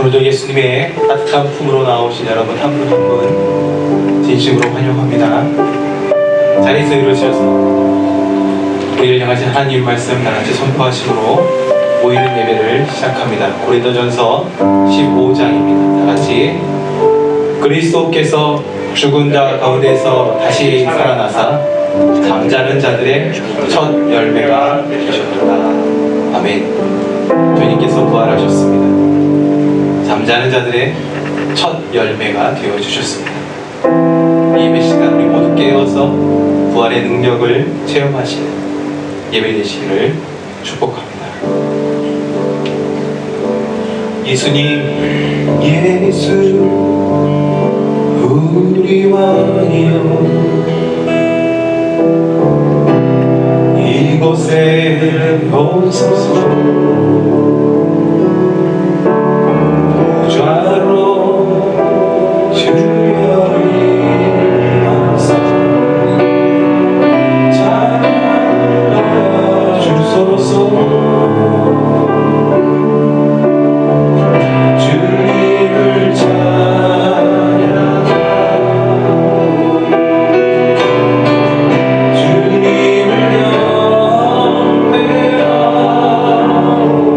오늘도 예수님의 따뜻한 품으로 나오신 여러분 한 분 한 분 진심으로 환영합니다. 자리에서 일어서셔서 우리를 향하신 하나님 말씀 다같이 선포하심으로 모이는 예배를 시작합니다. 고린도전서 15장입니다. 다같이 그리스도께서 죽은 자 가운데서 다시 살아나사 잠자는 자들의 첫 열매가 되셨도다. 아멘. 주님께서 부활하셨습니다. 잠자는 자들의 첫 열매가 되어주셨습니다. 이 예배 시간 우리 모두 깨어서 부활의 능력을 체험하시는 예배 되시기를 축복합니다. 예수님, 예수 우리 왕이여, 이곳에 오소서. 보좌로 주여 임하사 찬양하여 주소서. 주님을 찬양하오, 주님을 경배하오.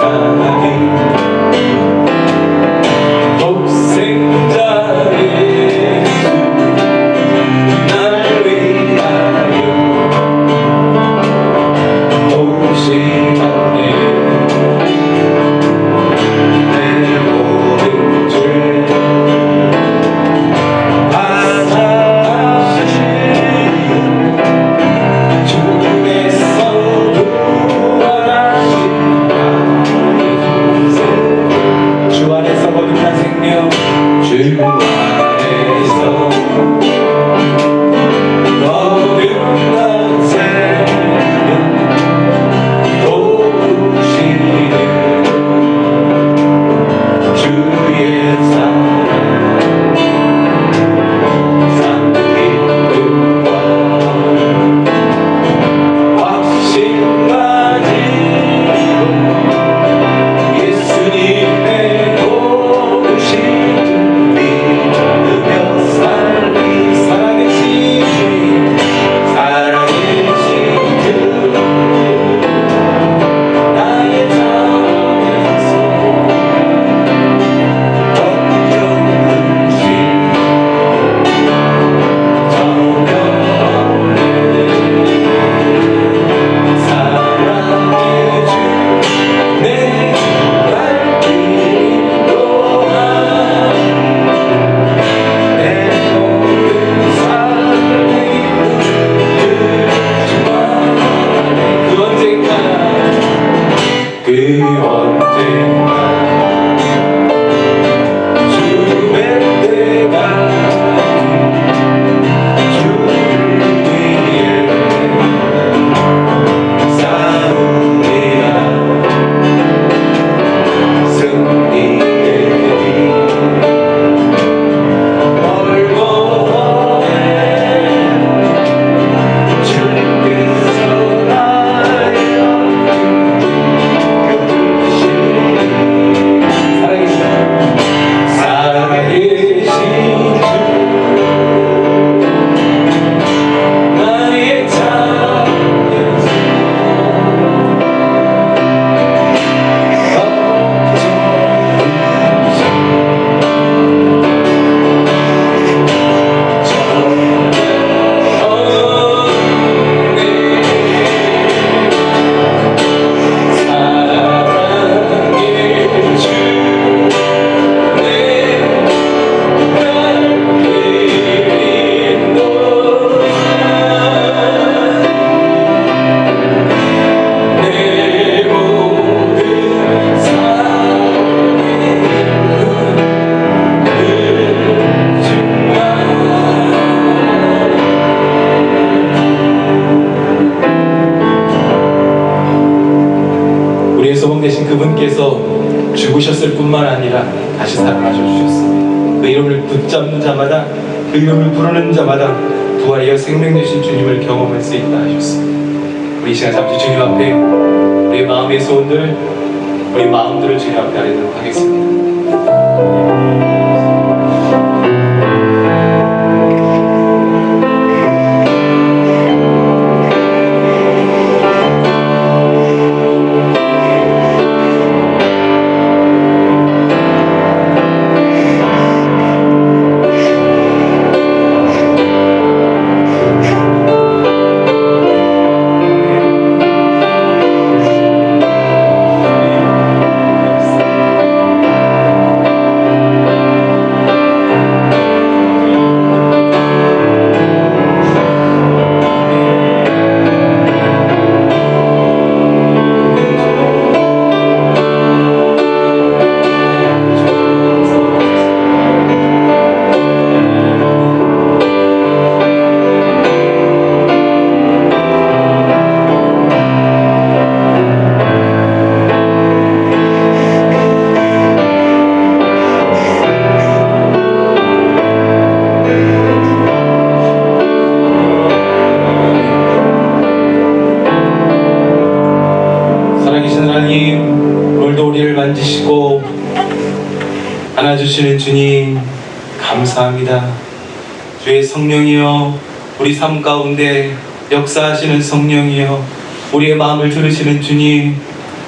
사랑이 독생자 예수 날 위하여 오시었네. 내 모든 죄 받아주신 주께서 부활하신 나의 동생 주 안에서 거듭난 생명 주 안에서 거듭난 생명 도우시는 주의 사랑 기쁨과 확신 가지고 예수님의 도우심을 믿으며 살리 살아계신 주 나의 삶에서 걱정 그 언젠가 주의 때가 주를 위해 싸우리라 승리되리 멀고 오래 주께서 나의 살아계신 주 나의 삶에서 우리의 소망 되신 그분께서 죽으셨을 뿐만 아니라 다시 살아나셔 주셨습니다. 그 이름을 붙잡는 자마다 그 이름을 부르는 자마다 부활이여 생명 되신 주님을 경험할 수 있다 하셨습니다. 우리 이 시간 잠시 주님 앞에 우리 마음의 소원들 우리 마음들을 주님 앞에 아뢰도록 하겠습니다. 만지시고 안아주시는 주님 감사합니다. 주의 성령이여 우리 삶 가운데 역사하시는 성령이여 우리의 마음을 들으시는 주님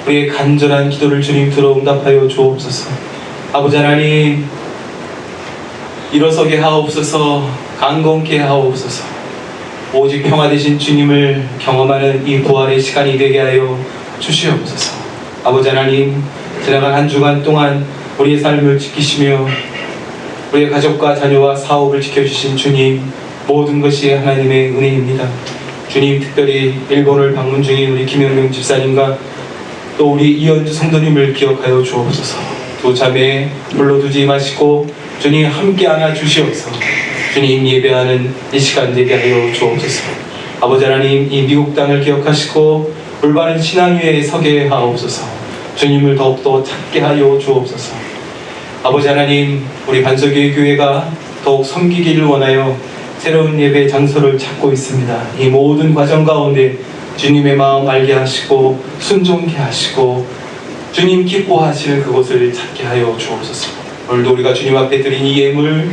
우리의 간절한 기도를 주님 들어 응답하여 주옵소서. 아버지 하나님, 일어서게 하옵소서. 강건케 하옵소서. 오직 평화 되신 주님을 경험하는 이 부활의 시간이 되게 하여 주시옵소서. 아버지 하나님, 지나간 한 주간 동안 우리의 삶을 지키시며 우리의 가족과 자녀와 사업을 지켜주신 주님, 모든 것이 하나님의 은혜입니다. 주님, 특별히 일본을 방문 중인 우리 김영명 집사님과 또 우리 이현주 성도님을 기억하여 주옵소서. 두 자매 불러두지 마시고 주님 함께 안아 주시옵소서. 주님 예배하는 이 시간 되게 하여 주옵소서. 아버지 하나님, 이 미국 땅을 기억하시고 올바른 신앙 위에 서게 하옵소서. 주님을 더욱더 찾게 하여 주옵소서. 아버지 하나님, 우리 반석의 교회가 더욱 섬기기를 원하여 새로운 예배 장소를 찾고 있습니다. 이 모든 과정 가운데 주님의 마음 알게 하시고 순종케 하시고 주님 기뻐하시는 그곳을 찾게 하여 주옵소서. 오늘도 우리가 주님 앞에 드린 이 예물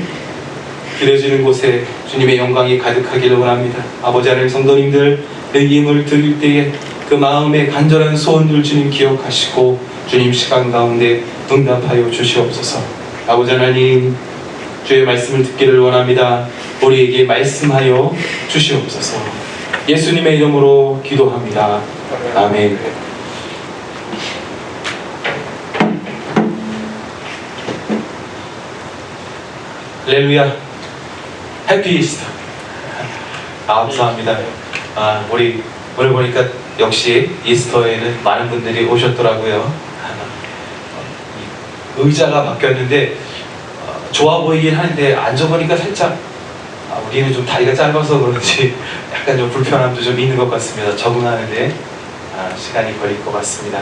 드려지는 곳에 주님의 영광이 가득하기를 원합니다. 아버지 하나님, 성도님들 내 예물 드릴 때에 그 마음의 간절한 소원들 주님 기억하시고 주님 시간 가운데 응답하여 주시옵소서. 아버지 하나님, 주의 말씀을 듣기를 원합니다. 우리에게 말씀하여 주시옵소서. 예수님의 이름으로 기도합니다. 아멘. 할렐루야. 해피 이스터. 감사합니다. 우리 오늘 보니까 역시 이스터에는 많은 분들이 오셨더라고요. 의자가 바뀌었는데 좋아 보이긴 하는데 앉아보니까 살짝 우리는 좀 다리가 짧아서 그런지 약간 좀 불편함도 좀 있는 것 같습니다. 적응하는데 시간이 걸릴 것 같습니다.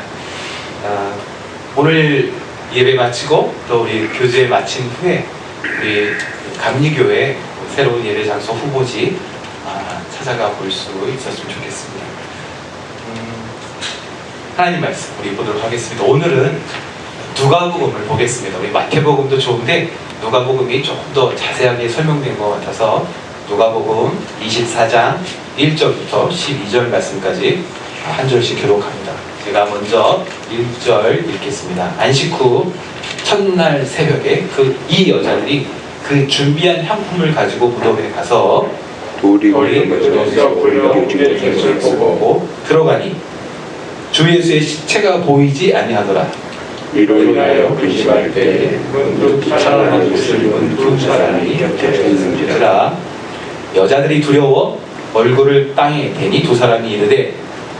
오늘 예배 마치고 또 우리 교제 마친 후에 우리 감리교회 새로운 예배 장소 후보지 찾아가 볼 수 있었으면 좋겠습니다. 하나님 말씀 우리 보도록 하겠습니다. 오늘은 누가복음을 보겠습니다. 우리 마태복음도 좋은데 누가복음이 조금 더 자세하게 설명된 것 같아서 누가복음 24장 1절부터 12절 말씀까지 한 절씩 기록합니다. 제가 먼저 1절 읽겠습니다. 안식 후 첫날 새벽에 이 여자들이 그 준비한 향품을 가지고 무덤에 가서 돌이 보고 들어가니 주 예수의 시체가 보이지 아니하더라. 이로 인하여 근심할 때 문득 찬란한 옷을 입은 두 사람이 곁에 있는지라. 여자들이 두려워 얼굴을 땅에 대니 두 사람이 이르되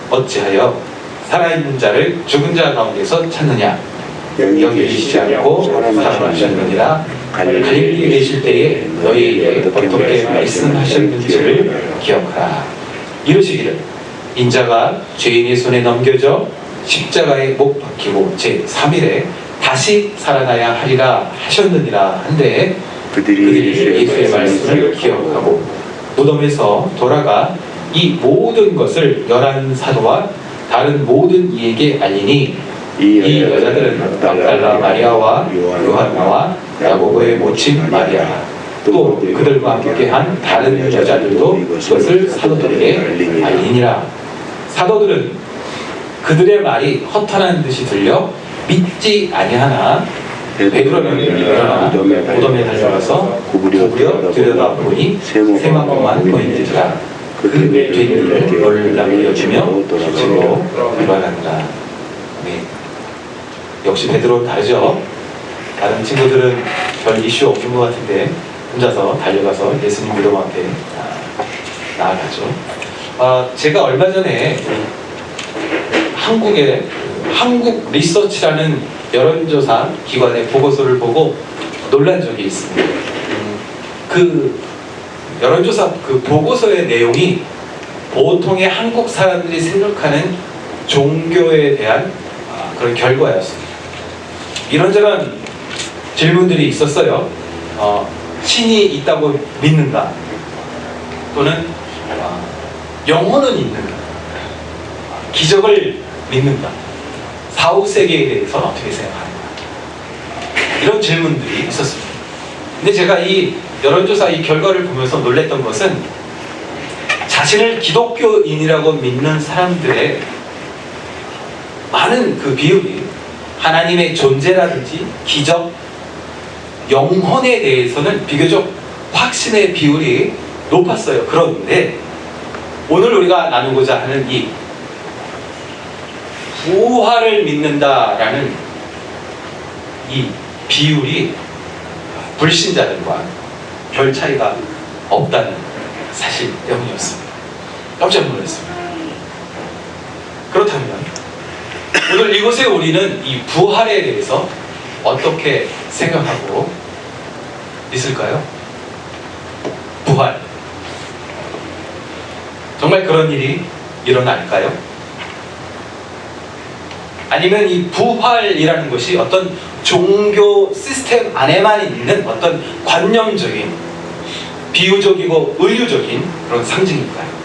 어찌하여 살아있는 자를 죽은 자 가운데서 찾느냐. 여기 계시지 않고 살아나셨느니라. 갈릴리에 계실 때에 너희에게 어떻게 말씀하셨는지를 기억하라. 이르시기를 인자가 죄인의 손에 넘겨져 십자가에 못 박히고 제3일에 다시 살아나야 하리라 하셨느니라 한데 그들이 예수의 말씀을 기억하고 무덤에서 돌아가 이 모든 것을 11 사도와 다른 모든 이에게 알리니 이 여자들은 막달라 마리아와 요한나와 야고보의 모친 마리아 또 그들과 함께한 다른 여자들도 그것을 사도들에게 알리니라. 사도들은 그들의 말이 허탄한 듯이 들려 믿지 아니하나 베드로는 일어나 무덤에 달려가서 구부려 들여다보니 세마포만 보인지라. 그 된 일을 놀랍게 여기며 집으로 돌아간다. 네. 역시 베드로 다르죠. 다른 친구들은 별 이슈 없는 것 같은데 혼자서 달려가서 예수님 무덤 앞에 나아가죠. 제가 얼마 전에 한국 리서치라는 여론조사 기관의 보고서를 보고 놀란 적이 있습니다. 그 여론조사 그 보고서의 내용이 보통의 한국 사람들이 생각하는 종교에 대한 그런 결과였습니다. 이런저런 질문들이 있었어요. 신이 있다고 믿는가? 또는 영혼은 있는가? 기적을 믿는가? 사후세계에 대해서는 어떻게 생각하는가? 이런 질문들이 있었습니다. 근데 제가 이 여론조사 이 결과를 보면서 놀랬던 것은 자신을 기독교인이라고 믿는 사람들의 많은 그 비율이 하나님의 존재라든지 기적, 영혼에 대해서는 비교적 확신의 비율이 높았어요. 그런데 오늘 우리가 나누고자 하는 이 부활을 믿는다라는 이 비율이 불신자들과 별 차이가 없다는 사실 때문이었습니다. 깜짝 놀랐습니다. 그렇다면 오늘 이곳에 우리는 이 부활에 대해서 어떻게 생각하고 있을까요? 부활. 정말 그런 일이 일어날까요? 아니면 이 부활이라는 것이 어떤 종교 시스템 안에만 있는 어떤 관념적인, 비유적이고 의유적인 그런 상징일까요?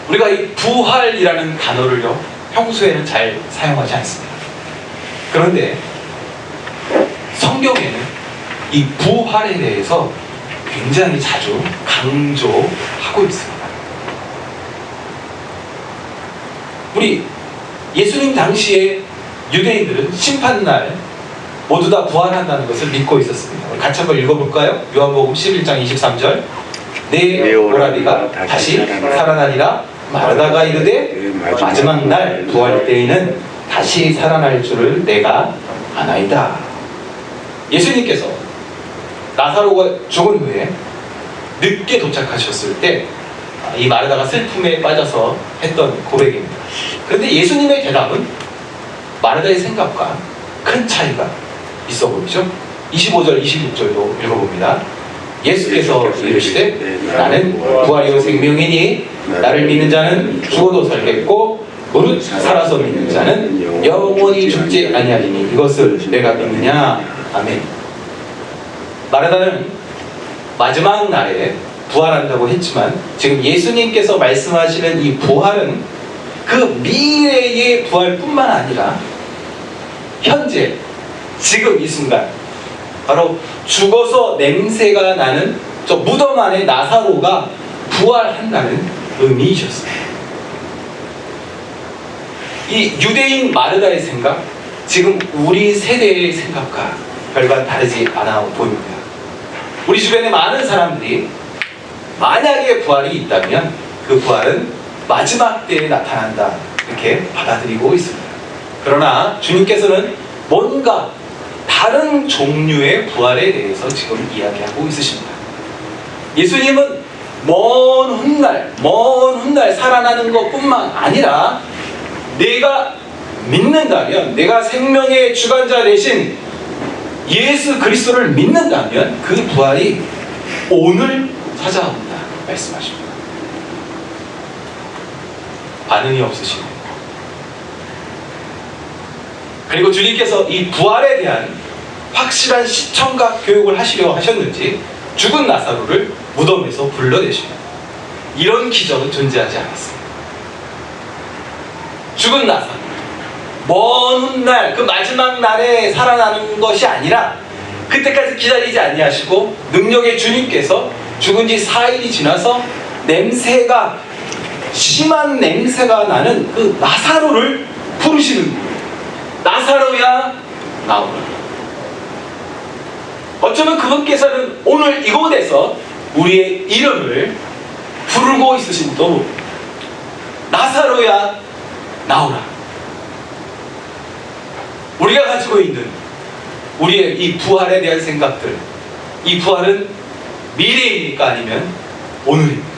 우리가 이 부활이라는 단어를요, 평소에는 잘 사용하지 않습니다. 그런데 성경에는 이 부활에 대해서 굉장히 자주 강조하고 있습니다. 우리 예수님 당시에 유대인들은 심판날 모두 다 부활한다는 것을 믿고 있었습니다. 우리 같이 한번 읽어볼까요? 요한복음 11장 23절. 내 오라비가 다시 살아나리라 마르다가 이르되 마지막 날 부활 때에는 다시 살아날 줄을 내가 아나이다. 예수님께서 나사로가 죽은 후에 늦게 도착하셨을 때 이 마르다가 슬픔에 빠져서 했던 고백입니다. 그런데 예수님의 대답은 마르다의 생각과 큰 차이가 있어 보이죠? 25절, 26절도 읽어봅니다. 예수께서 이르시되 나는 부활이요 생명이니 나를 믿는 자는 죽어도 살겠고 무릇 살아서 믿는 자는 영원히 죽지 아니하리니 이것을 내가 믿느냐. 아멘. 마르다는 마지막 날에 부활한다고 했지만 지금 예수님께서 말씀하시는 이 부활은 그 미래의 부활뿐만 아니라 현재 지금 이 순간 바로 죽어서 냄새가 나는 저 무덤 안에 나사로가 부활한다는 의미이셨습니다. 이 유대인 마르다의 생각, 지금 우리 세대의 생각과 별반 다르지 않아 보입니다. 우리 주변에 많은 사람들이 만약에 부활이 있다면 그 부활은 마지막 때에 나타난다 이렇게 받아들이고 있습니다. 그러나 주님께서는 뭔가 다른 종류의 부활에 대해서 지금 이야기하고 있으십니다. 예수님은 먼 훗날 살아나는 것뿐만 아니라 내가 믿는다면, 내가 생명의 주관자 되신 예수 그리스도를 믿는다면 그 부활이 오늘 찾아온다 말씀하십니다. 반응이 없으시네요. 그리고 주님께서 이 부활에 대한 확실한 시청각 교육을 하시려 하셨는지 죽은 나사로를 무덤에서 불러내십니다. 이런 기적은 존재하지 않았습니다. 죽은 나사로, 먼 훗날 그 마지막 날에 살아나는 것이 아니라 그때까지 기다리지 아니하시고 능력의 주님께서 죽은 지 4일이 지나서 냄새가, 심한 냄새가 나는 그 나사로를 부르시는 거예요. 나사로야 나오라. 어쩌면 그분께서는 오늘 이곳에서 우리의 이름을 부르고 있으신지도 모릅니다. 나사로야 나오라. 우리가 가지고 있는 우리의 이 부활에 대한 생각들, 이 부활은 미래입니까 아니면 오늘입니까?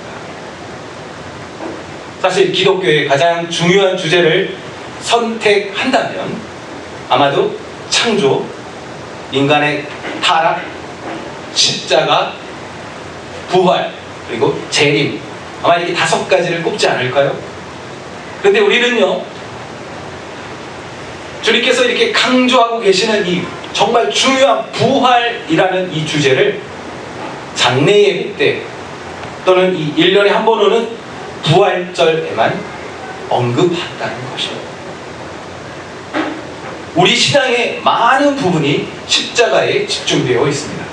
사실 기독교의 가장 중요한 주제를 선택한다면 아마도 창조, 인간의 타락, 십자가, 부활, 그리고 재림, 아마 이렇게 5가지를 꼽지 않을까요? 그런데 우리는요, 주님께서 이렇게 강조하고 계시는 이 정말 중요한 부활이라는 이 주제를 장래 예배 때 또는 이 1년에 한 번 오는 부활절에만 언급한다는 것입니다. 우리 신앙의 많은 부분이 십자가에 집중되어 있습니다.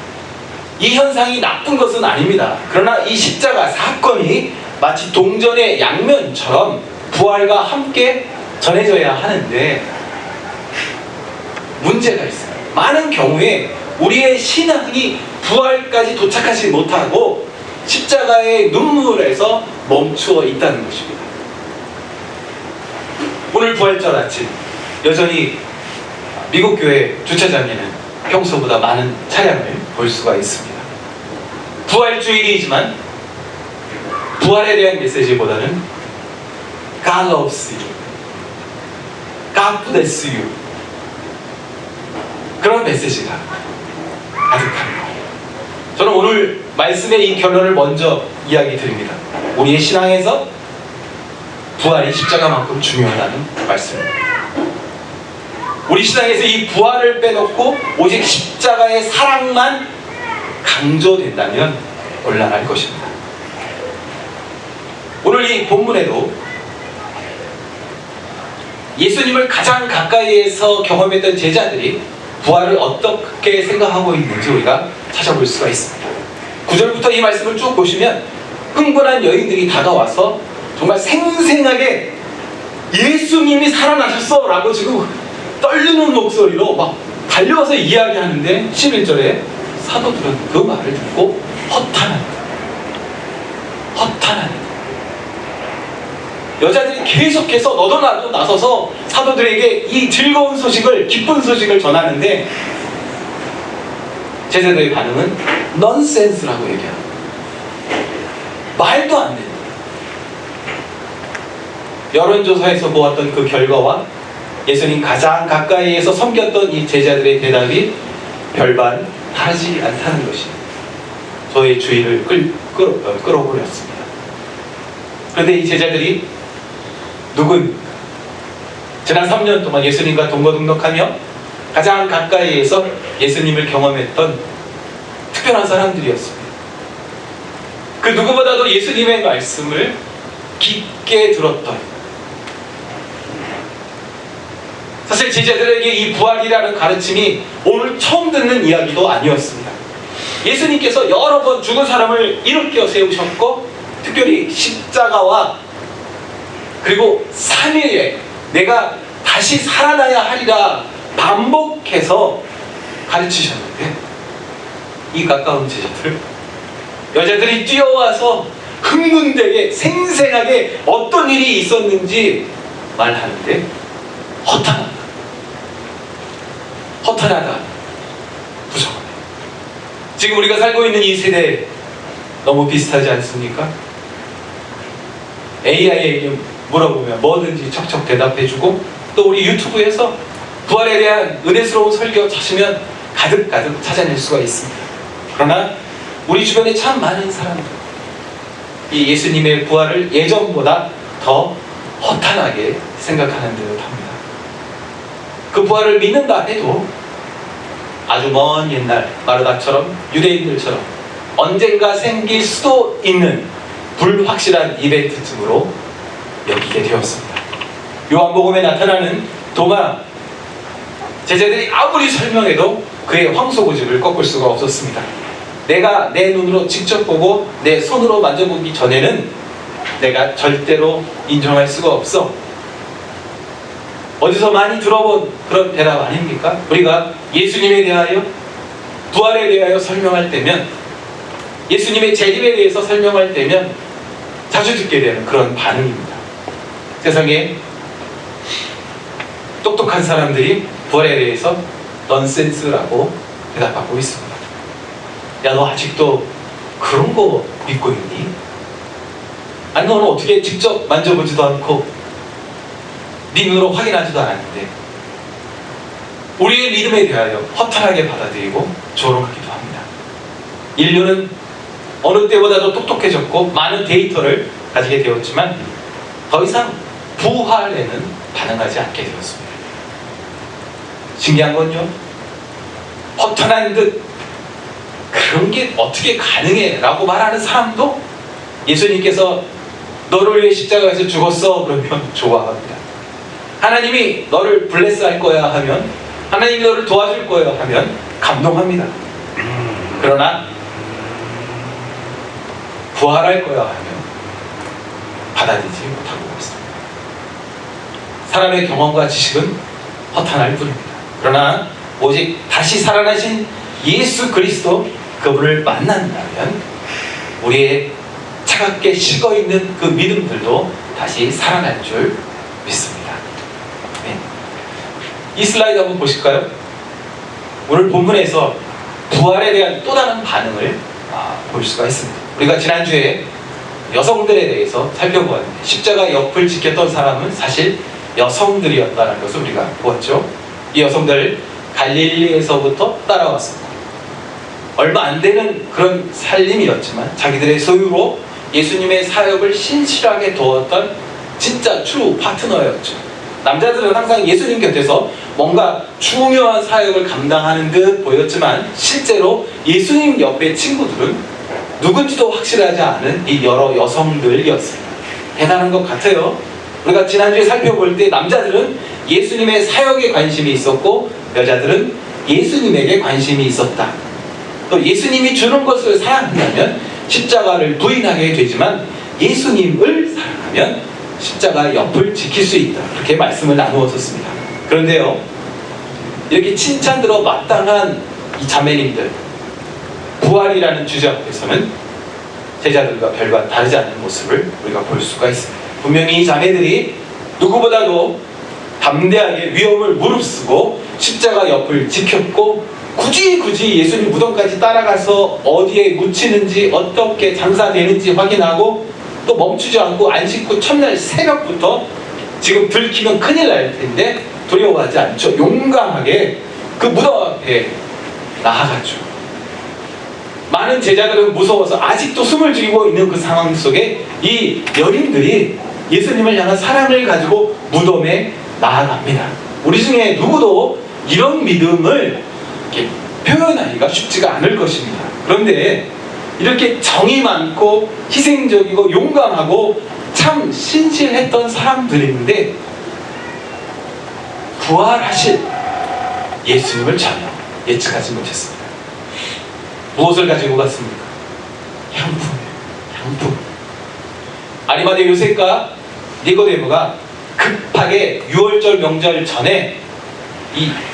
이 현상이 나쁜 것은 아닙니다. 그러나 이 십자가 사건이 마치 동전의 양면처럼 부활과 함께 전해져야 하는데 문제가 있어요. 많은 경우에 우리의 신앙이 부활까지 도착하지 못하고 십자가의 눈물에서 멈추어 있다는 것입니다. 오늘 부활절 아침 여전히 미국 교회 주차장에는 평소보다 많은 차량을 볼 수가 있습니다. 부활주일이지만 부활에 대한 메시지보다는 God loves you, God bless you, 그런 메시지가 가득합니다. 저는 오늘 말씀의 이 결론을 먼저 이야기 드립니다. 우리의 신앙에서 부활이 십자가만큼 중요하다는 말씀입니다. 우리 신앙에서 이 부활을 빼놓고 오직 십자가의 사랑만 강조된다면 곤란할 것입니다. 오늘 이 본문에도 예수님을 가장 가까이에서 경험했던 제자들이 부활을 어떻게 생각하고 있는지 우리가 찾아볼 수가 있습니다. 9절부터 이 말씀을 쭉 보시면 흥분한 여인들이 다가와서 정말 생생하게 예수님이 살아나셨어 라고 지금 떨리는 목소리로 막 달려와서 이야기하는데 11절에 사도들은 그 말을 듣고 허탄합니다. 여자들이 계속해서 너도 나도 나서서 사도들에게 이 즐거운 소식을, 기쁜 소식을 전하는데 제자들의 반응은 넌센스라고 얘기합니다. 말도 안 되는. 여론조사에서 모았던 그 결과와 예수님 가장 가까이에서 섬겼던 이 제자들의 대답이 별반 다르지 않다는 것이 저의 주의를 끌어올렸습니다. 그런데 이 제자들이 누구입니까? 지난 3년 동안 예수님과 동거동락하며 가장 가까이에서 예수님을 경험했던 특별한 사람들이었습니다. 그 누구보다도 예수님의 말씀을 깊게 들었던, 사실 제자들에게 이 부활이라는 가르침이 오늘 처음 듣는 이야기도 아니었습니다. 예수님께서 여러 번 죽은 사람을 일으켜 세우셨고 특별히 십자가와 그리고 3일에 내가 다시 살아나야 하리라 반복해서 가르치셨는데 이 가까운 제자들, 여자들이 뛰어와서 흥분되게 생생하게 어떤 일이 있었는지 말하는데 허탄하다, 부정하다. 지금 우리가 살고 있는 이 세대 너무 비슷하지 않습니까? AI에게 물어보면 뭐든지 척척 대답해주고, 또 우리 유튜브에서 부활에 대한 은혜스러운 설교 찾으면 가득가득 찾아낼 수가 있습니다. 그러나 우리 주변에 참 많은 사람들, 이 예수님의 부활을 예전보다 더 허탄하게 생각하는 듯 합니다. 그 부활을 믿는다 해도 아주 먼 옛날 마르다처럼 유대인들처럼 언젠가 생길 수도 있는 불확실한 이벤트쯤으로 여기게 되었습니다. 요한복음에 나타나는 도마, 제자들이 아무리 설명해도 그의 황소고집을 꺾을 수가 없었습니다. 내가 내 눈으로 직접 보고 내 손으로 만져보기 전에는 내가 절대로 인정할 수가 없어. 어디서 많이 들어본 그런 대답 아닙니까? 우리가 예수님에 대하여, 부활에 대하여 설명할 때면, 예수님의 재림에 대해서 설명할 때면 자주 듣게 되는 그런 반응입니다. 세상에 똑똑한 사람들이 부활에 대해서 넌센스라고 대답하고 있습니다. 야, 너 아직도 그런 거 믿고 있니? 아니, 너는 어떻게 직접 만져보지도 않고 네 눈으로 확인하지도 않았는데. 우리의 믿음에 대하여 허탈하게 받아들이고 조롱하기도 합니다. 인류는 어느 때보다도 똑똑해졌고 많은 데이터를 가지게 되었지만 더 이상 부활에는 반응하지 않게 되었습니다. 신기한 건요, 허탄한 듯 그런 게 어떻게 가능해? 라고 말하는 사람도 예수님께서 너를 위해 십자가에서 죽었어 그러면 좋아합니다. 하나님이 너를 블레스할 거야 하면, 하나님이 너를 도와줄 거야 하면 감동합니다. 그러나 부활할 거야 하면 받아들이지 못하고 있습니다. 사람의 경험과 지식은 허탄할 뿐입니다. 그러나 오직 다시 살아나신 예수 그리스도 그분을 만난다면 우리의 차갑게 식어있는 그 믿음들도 다시 살아날 줄 믿습니다. 네. 이 슬라이드 한번 보실까요? 오늘 본문에서 부활에 대한 또 다른 반응을 볼 수가 있습니다. 우리가 지난주에 여성들에 대해서 살펴보았는데 십자가 옆을 지켰던 사람은 사실 여성들이었다는 것을 우리가 보았죠. 이 여성들 갈릴리에서부터 따라왔습니다. 얼마 안 되는 그런 살림이었지만 자기들의 소유로 예수님의 사역을 신실하게 도왔던 진짜 트루 파트너였죠. 남자들은 항상 예수님 곁에서 뭔가 중요한 사역을 감당하는 듯 보였지만 실제로 예수님 옆의 친구들은 누군지도 확실하지 않은 이 여러 여성들이었습니다. 대단한 것 같아요. 우리가 지난주에 살펴볼 때 남자들은 예수님의 사역에 관심이 있었고 여자들은 예수님에게 관심이 있었다. 또 예수님이 주는 것을 사랑한다면 십자가를 부인하게 되지만 예수님을 사랑하면 십자가 옆을 지킬 수 있다. 그렇게 말씀을 나누었었습니다. 그런데요, 이렇게 칭찬 들어 마땅한 이 자매님들, 부활이라는 주제 앞에서는 제자들과 별과 다르지 않은 모습을 우리가 볼 수가 있습니다. 분명히 이 자매들이 누구보다도 담대하게 위험을 무릅쓰고 십자가 옆을 지켰고 굳이 예수님 무덤까지 따라가서 어디에 묻히는지 어떻게 장사되는지 확인하고 또 멈추지 않고 안식구 첫날 새벽부터 지금 들키면 큰일 날 텐데 두려워하지 않죠. 용감하게 그 무덤 앞에 나아갔죠. 많은 제자들은 무서워서 아직도 숨을 죽이고 있는 그 상황 속에 이 여인들이 예수님을 향한 사랑을 가지고 무덤에 나아갑니다. 우리 중에 누구도 이런 믿음을 이렇게 표현하기가 쉽지가 않을 것입니다. 그런데 이렇게 정이 많고 희생적이고 용감하고 참 신실했던 사람들인데 부활하실 예수님을 전혀 예측하지 못했습니다. 무엇을 가지고 갔습니까? 향품. 아리마대 요셉과 니고데모가 급하게 6월절 명절 전에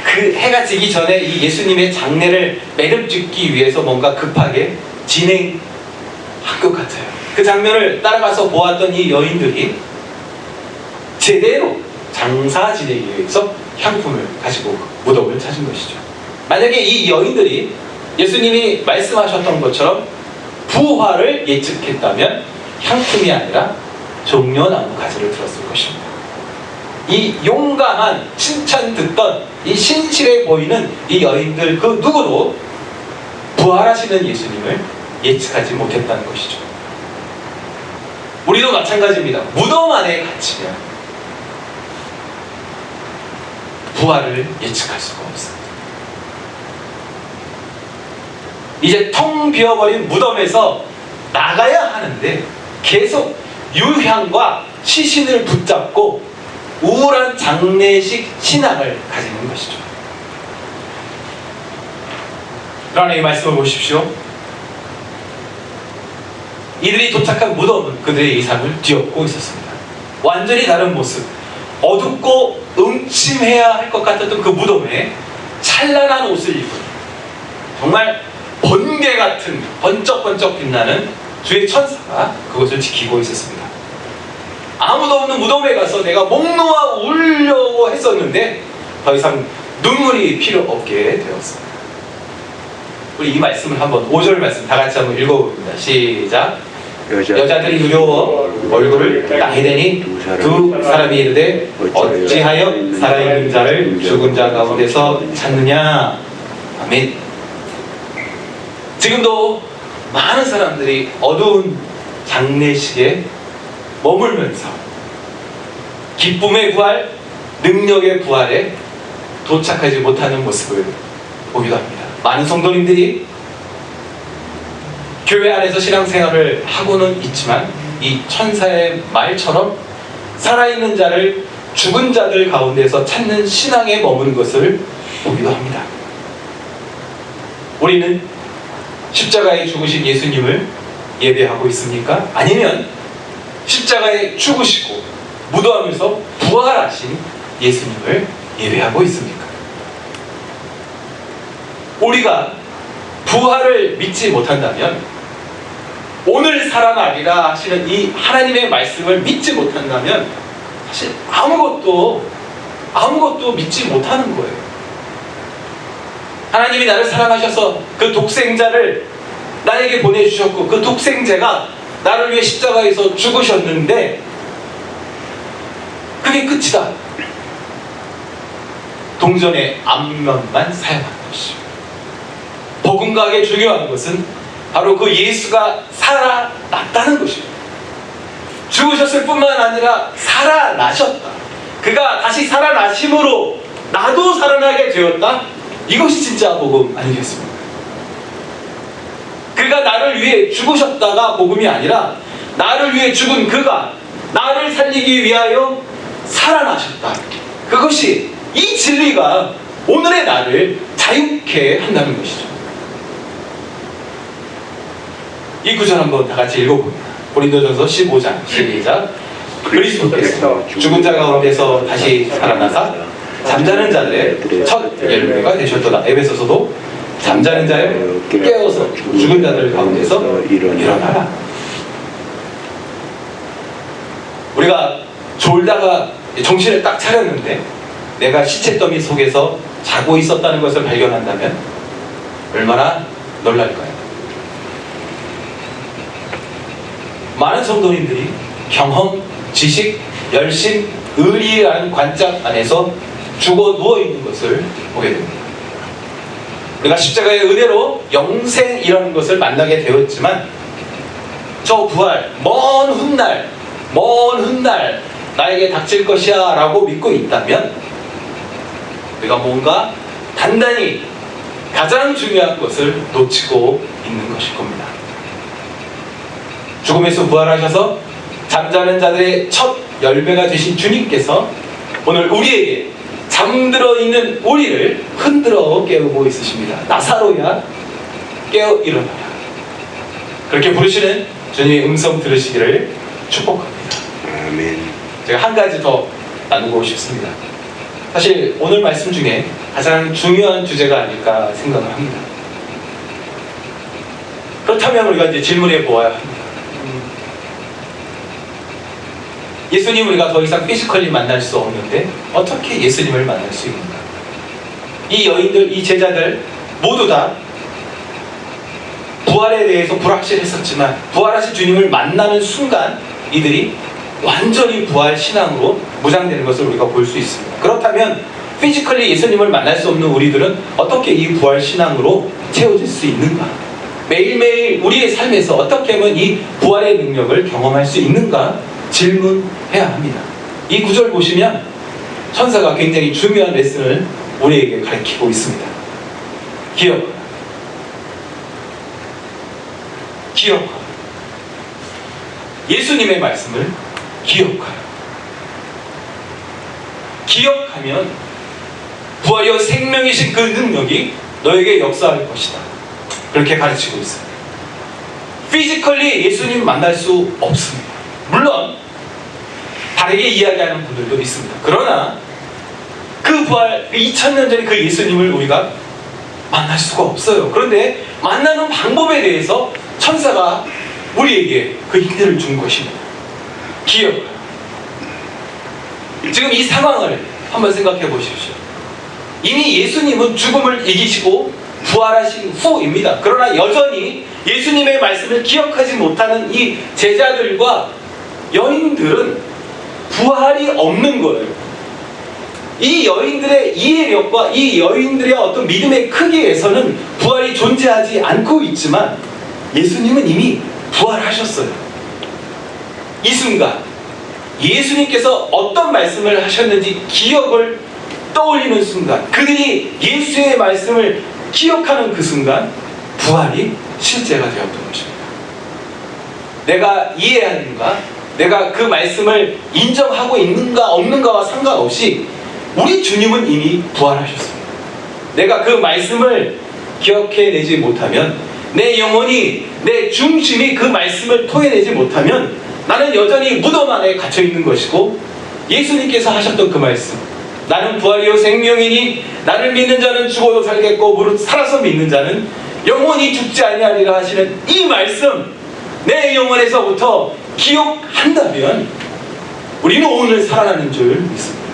그 해가 지기 전에 이 예수님의 장례를 매듭짓기 위해서 뭔가 급하게 진행한 것 같아요. 그 장면을 따라가서 보았던 이 여인들이 제대로 장사 지내기 위해서 향품을 가지고 무덤을 찾은 것이죠. 만약에 이 여인들이 예수님이 말씀하셨던 것처럼 부활을 예측했다면 향품이 아니라 종려나무 가지를 들었을 것입니다. 이 용감한 칭찬 듣던 이 신실해 보이는 이 여인들 그 누구도 부활하시는 예수님을 예측하지 못했다는 것이죠. 우리도 마찬가지입니다. 무덤 안에 갇히면 부활을 예측할 수가 없습니다. 이제 텅 비어버린 무덤에서 나가야 하는데 계속 유향과 시신을 붙잡고 우울한 장례식 신앙을 가지는 것이죠. 그러나 이 말씀을 보십시오. 이들이 도착한 무덤은 그들의 이상을 뒤엎고 있었습니다. 완전히 다른 모습, 어둡고 음침해야 할 것 같았던 그 무덤에 찬란한 옷을 입은 정말 번개 같은 번쩍번쩍 빛나는 주의 천사가 그것을 지키고 있었습니다. 아무도 없는 무덤에 가서 내가 목 놓아 울려고 했었는데 더 이상 눈물이 필요 없게 되었습니다. 우리 이 말씀을 한번 5절 말씀 다 같이 한번 읽어봅니다. 시작. 여자들이 두려워 얼굴을 땅에 대니 두 사람이 이르되 어찌하여 살아있는 자를 죽은 자 가운데서 찾느냐. 아멘. 지금도 많은 사람들이 어두운 장례식에 머물면서 기쁨의 부활, 능력의 부활에 도착하지 못하는 모습을 보기도 합니다. 많은 성도님들이 교회 안에서 신앙생활을 하고는 있지만 이 천사의 말처럼 살아있는 자를 죽은 자들 가운데서 찾는 신앙에 머무는 것을 보기도 합니다. 우리는 십자가에 죽으신 예수님을 예배하고 있습니까? 아니면 십자가에 죽으시고 무덤에서 부활하신 예수님을 예배하고 있습니까? 우리가 부활을 믿지 못한다면, 오늘 살아나리라 하시는 이 하나님의 말씀을 믿지 못한다면 사실 아무것도 믿지 못하는 거예요. 하나님이 나를 사랑하셔서 그 독생자를 나에게 보내주셨고, 그 독생자가 나를 위해 십자가에서 죽으셨는데 그게 끝이다. 동전의 앞면만 사용하는 것이죠. 복음가에 중요한 것은 바로 그 예수가 살아났다는 것입니다. 죽으셨을 뿐만 아니라 살아나셨다. 그가 다시 살아나심으로 나도 살아나게 되었다. 이것이 진짜 복음 아니겠습니까? 그가 나를 위해 죽으셨다가 복음이 아니라 나를 위해 죽은 그가 나를 살리기 위하여 살아나셨다. 그것이, 이 진리가 오늘의 나를 자유케 한다는 것이죠. 이 구절 한번 다 같이 읽어봅니다. 고린도전서 15장 시작. 그리스도께서 죽은 자 가운데서 다시 살아나사 잠자는 자들의 첫 열매가 되셨도다. 에베소서도 잠자는 자여 깨어서 죽은 자들 가운데서 일어나라. 우리가 졸다가 정신을 딱 차렸는데 내가 시체 더미 속에서 자고 있었다는 것을 발견한다면 얼마나 놀랄까요? 많은 성도님들이 경험, 지식, 열심, 의리라는 관짝 안에서 죽어 누워있는 것을 보게 됩니다. 우리가 십자가의 은혜로 영생이라는 것을 만나게 되었지만 저 부활, 먼 훗날 나에게 닥칠 것이야 라고 믿고 있다면 우리가 뭔가 단단히 가장 중요한 것을 놓치고 있는 것일 겁니다. 죽음에서 부활하셔서 잠자는 자들의 첫 열매가 되신 주님께서 오늘 우리에게 잠들어 있는 우리를 흔들어 깨우고 있으십니다. 나사로야 깨어 일어나라. 그렇게 부르시는 주님의 음성 들으시기를 축복합니다. 아멘. 제가 한 가지 더 나누고 싶습니다. 사실 오늘 말씀 중에 가장 중요한 주제가 아닐까 생각을 합니다. 그렇다면 우리가 이제 질문해 보아야 합니다. 예수님 우리가 더 이상 피지컬리 만날 수 없는데 어떻게 예수님을 만날 수 있는가? 이 여인들, 이 제자들 모두 다 부활에 대해서 불확실했었지만 부활하신 주님을 만나는 순간 이들이 완전히 부활 신앙으로 무장되는 것을 우리가 볼 수 있습니다. 그렇다면 피지컬리 예수님을 만날 수 없는 우리들은 어떻게 이 부활 신앙으로 채워질 수 있는가? 매일매일 우리의 삶에서 어떻게 하면 이 부활의 능력을 경험할 수 있는가? 질문해야 합니다. 이 구절 보시면 천사가 굉장히 중요한 레슨을 우리에게 가르치고 있습니다. 기억하라. 예수님의 말씀을 기억하라. 기억하면 부활이여 생명이신 그 능력이 너에게 역사할 것이다. 그렇게 가르치고 있습니다. 피지컬리 예수님 만날 수 없습니다. 물론 다르게 이야기하는 분들도 있습니다. 그러나 그 부활, 2000년 전에 그 예수님을 우리가 만날 수가 없어요. 그런데 만나는 방법에 대해서 천사가 우리에게 그 힌트를 준 것입니다. 기억하라. 지금 이 상황을 한번 생각해 보십시오. 이미 예수님은 죽음을 이기시고 부활하신 후입니다. 그러나 여전히 예수님의 말씀을 기억하지 못하는 이 제자들과 여인들은 부활이 없는 거예요. 이 여인들의 이해력과 이 여인들의 어떤 믿음의 크기에서는 부활이 존재하지 않고 있지만 예수님은 이미 부활하셨어요. 이 순간 예수님께서 어떤 말씀을 하셨는지 기억을 떠올리는 순간, 그들이 예수의 말씀을 기억하는 그 순간 부활이 실제가 되었던 것입니다. 내가 이해하는가, 내가 그 말씀을 인정하고 있는가 없는가와 상관없이 우리 주님은 이미 부활하셨습니다. 내가 그 말씀을 기억해내지 못하면, 내 영혼이, 내 중심이 그 말씀을 토해내지 못하면 나는 여전히 무덤 안에 갇혀 있는 것이고, 예수님께서 하셨던 그 말씀, 나는 부활이요 생명이니 나를 믿는 자는 죽어도 살겠고 무릇 살아서 믿는 자는 영원히 죽지 아니하리라 하시는 이 말씀, 내 영혼에서부터 기억한다면 우리는 오늘 살아나는 줄 믿습니다.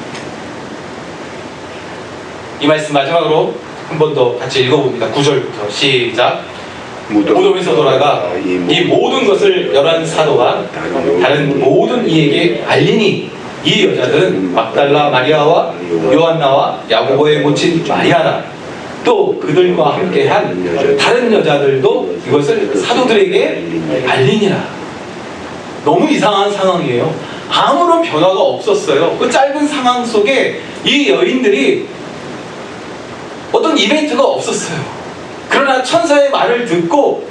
이 말씀 마지막으로 한 번 더 같이 읽어봅니다. 9절부터 시작. 무덤에서 돌아가 이 모든 것을 열한 사도와 다른 모든 이에게 알리니 이 여자들은 막달라 마리아와 요한나와 야고보의 모친 마리아라. 또 그들과 함께한 다른 여자들도 이것을 사도들에게 알리니라. 너무 이상한 상황이에요. 아무런 변화가 없었어요. 그 짧은 상황 속에 이 여인들이 어떤 이벤트가 없었어요. 그러나 천사의 말을 듣고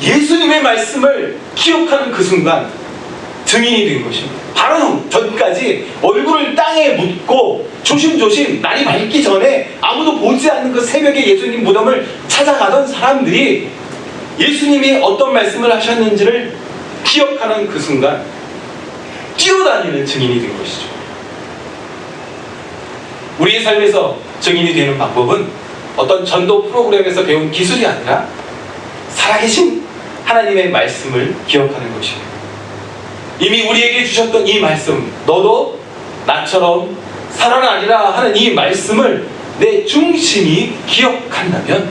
예수님의 말씀을 기억하는 그 순간 증인이 된 것입니다. 바로 전까지 얼굴을 땅에 묻고 조심조심 날이 밝기 전에 아무도 보지 않는 그 새벽에 예수님 무덤을 찾아가던 사람들이 예수님이 어떤 말씀을 하셨는지를 기억하는 그 순간 뛰어다니는 증인이 된 것이죠. 우리의 삶에서 증인이 되는 방법은 어떤 전도 프로그램에서 배운 기술이 아니라 살아계신 하나님의 말씀을 기억하는 것입니다. 이미 우리에게 주셨던 이 말씀, 너도 나처럼 살아나리라 하는 이 말씀을 내 중심이 기억한다면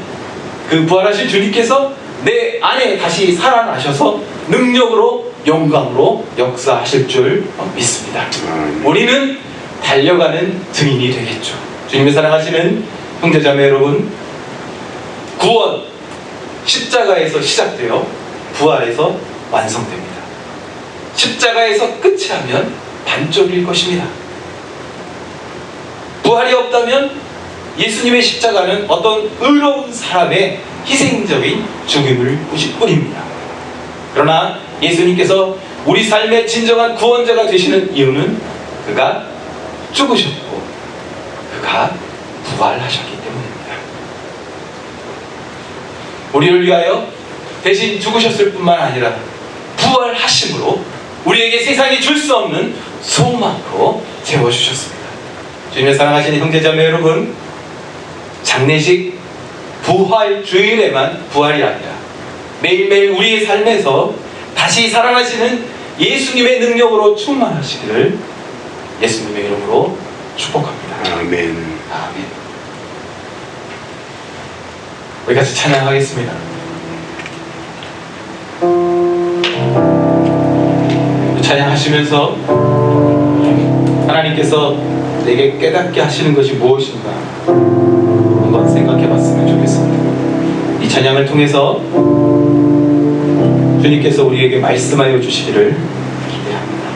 그 부활하신 주님께서 내 안에 다시 살아나셔서 능력으로 영광으로 역사하실 줄 믿습니다. 우리는 달려가는 증인이 되겠죠. 주님의 사랑하시는 형제자매 여러분, 구원 십자가에서 시작되어 부활에서 완성됩니다. 십자가에서 끝이 하면 반쪽일 것입니다. 부활이 없다면 예수님의 십자가는 어떤 의로운 사람의 희생적인 죽음을 뿐입니다. 그러나 예수님께서 우리 삶의 진정한 구원자가 되시는 이유는 그가 죽으셨고 그가 부활하셨기 때문입니다. 우리를 위하여 대신 죽으셨을 뿐만 아니라 부활하심으로 우리에게 세상이 줄 수 없는 소망으로 채워주셨습니다. 주님의 사랑하시는 형제자매 여러분, 장례식 부활 주일에만 부활이 아니라 매일매일 우리의 삶에서 다시 살아나시는 예수님의 능력으로 충만하시기를 예수님의 이름으로 축복합니다. 아멘. 아멘. 우리 같이 찬양하겠습니다. 찬양하시면서 하나님께서 내게 깨닫게 하시는 것이 무엇인가 한번 생각해 봤으면 좋겠습니다. 이 찬양을 통해서 주님께서 우리에게 말씀하여 주시기를 기대합니다.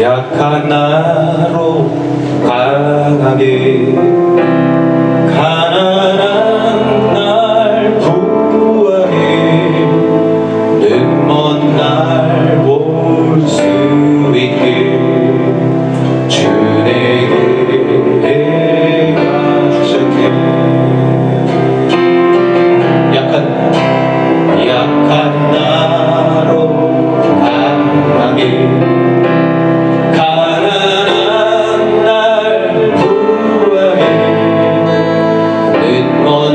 약한 나로 강하게 가난한 날 부활해 눈먼 날 볼 수 있게 주 내게 가셨네. 약한 나로 강하게 가난한 날 부활해 눈먼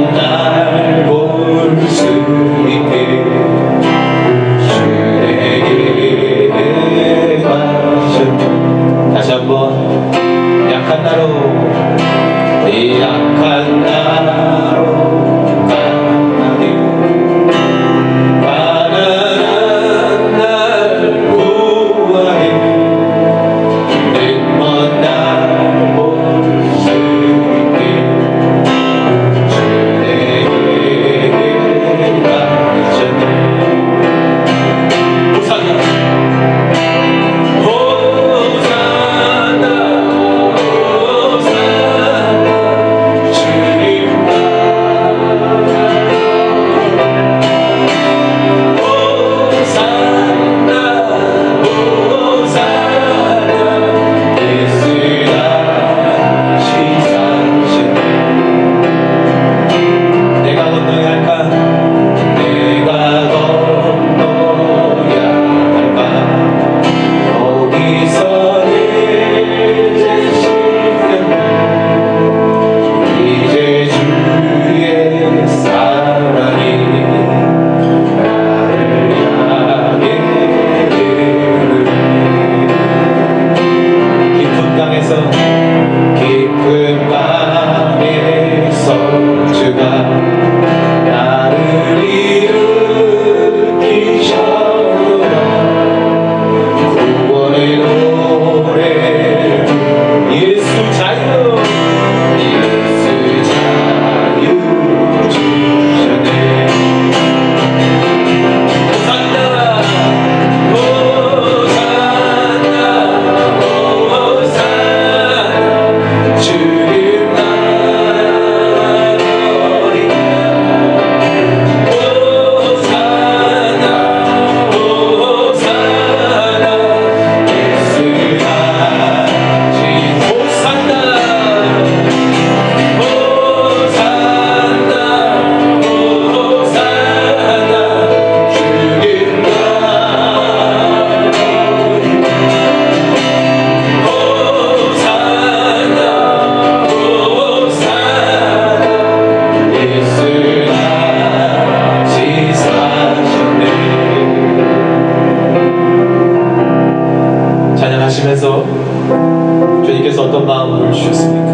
주님께서 어떤 마음을 주셨습니까?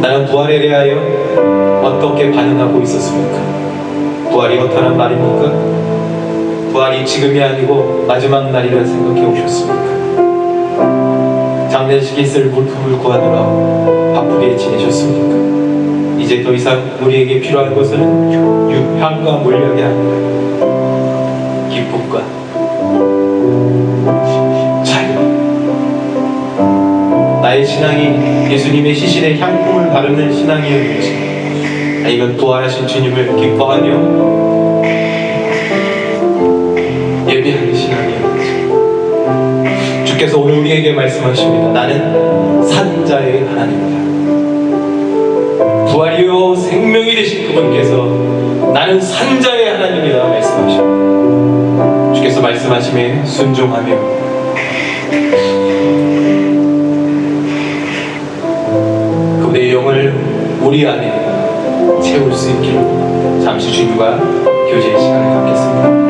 나는 부활에 대하여 어떻게 반응하고 있었습니까? 부활이 어떠한 말입니까? 부활이 지금이 아니고 마지막 날이라 생각해 오셨습니까? 장례식에 쓸 물품을 구하느라 바쁘게 지내셨습니까? 이제 더 이상 우리에게 필요한 것은 향과 물약이 아니라 기쁨과 자유. 나의 신앙이 예수님의 시신에 향품을 바르는 신앙이었는지, 아니면 부활하신 주님을 기뻐하며 예배하는 신앙이었는지. 주께서 오늘 우리에게 말씀하십니다. 나는 산자의 하나님이다. 부활이요 생명이 되신 그분께서 나는 산자의 하나님이다 말씀하십니다. 주께서 말씀하심에 순종하며 그분의 영을 우리 안에 채울 수 있기를 잠시 주님과 교제의 시간을 갖겠습니다.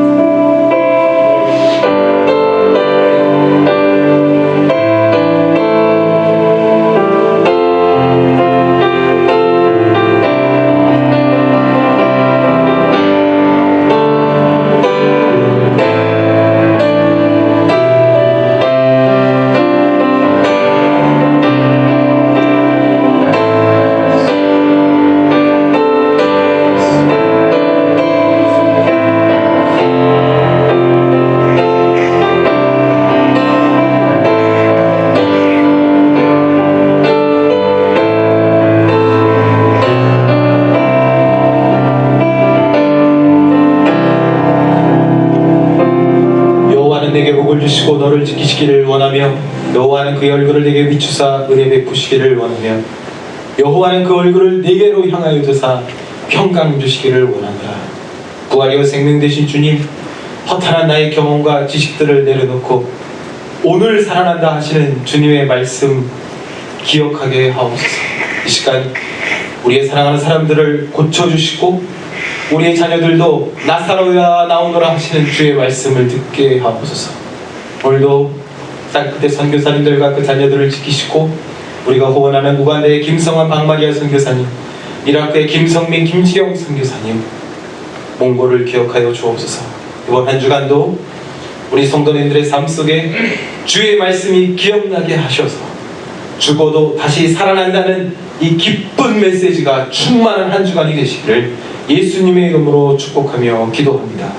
내게 복을 주시고 너를 지키시기를 원하며 여호와는 그의 얼굴을 내게 비추사 은혜 베푸시기를 원하며 여호와는 그 얼굴을 내게로 향하여 드사 평강 주시기를 원한다. 부활이요 생명 되신 주님, 허탄한 나의 경험과 지식들을 내려놓고 오늘 살아난다 하시는 주님의 말씀 기억하게 하옵소서. 이 시간 우리의 사랑하는 사람들을 고쳐주시고 우리의 자녀들도 나사로야 나오너라 하시는 주의 말씀을 듣게 하옵소서. 오늘도 땅끝의 선교사님들과 그 자녀들을 지키시고 우리가 후원하는 우간다의 김성환 박마리아 선교사님, 이라크의 김성민 김지경 선교사님, 몽골을 기억하여 주옵소서. 이번 한 주간도 우리 성도님들의 삶 속에 주의 말씀이 기억나게 하셔서 죽어도 다시 살아난다는 이 기쁜 메시지가 충만한 한 주간이 되시기를 예수님의 이름으로 축복하며 기도합니다.